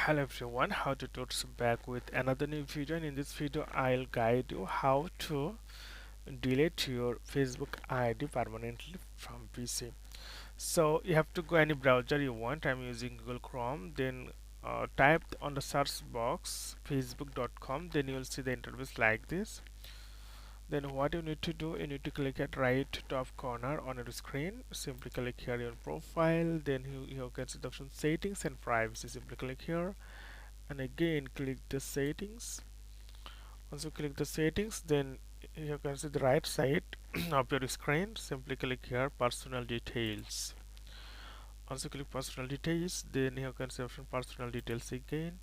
Hello everyone, how to Tuts back with another new video, and in this video I'll guide you how to delete your Facebook ID permanently from PC. So you have to go any browser you want. I'm using Google Chrome. Then type on the search box facebook.com. Then you'll see the interface like this. Then what you need to do, you need to click at right top corner on your screen. Simply click here your profile. Then you can see the option settings and privacy. Simply click here and again click the settings. Once you click the settings, then you can see the right side of your screen. Simply click here personal details. Once you click personal details, then you can see option personal details again.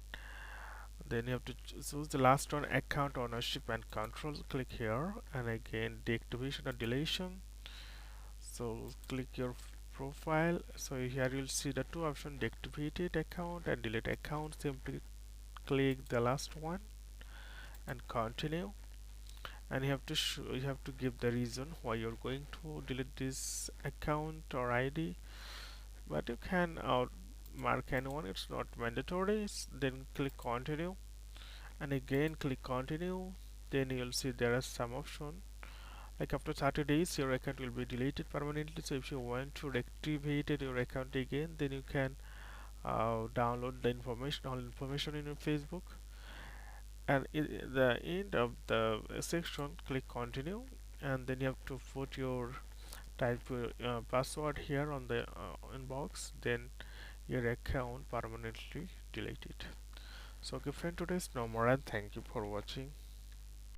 Then you have to choose the last one, account ownership and control. Click here and again deactivation or deletion. So click your profile. So here you'll see the two options, deactivated account and delete account. Simply click the last one and continue, and you have to give the reason why you're going to delete this account or ID, but you can mark anyone, it's not mandatory. Then click continue and again click continue. Then you'll see there are some option like after 30 days your account will be deleted permanently. So if you want to reactivate your account again, then you can download the information, all information in your Facebook, and at the end of the section click continue, and then you have to put your type your password here on the inbox. Then your account permanently deleted. So okay friend, today's no more, and thank you for watching.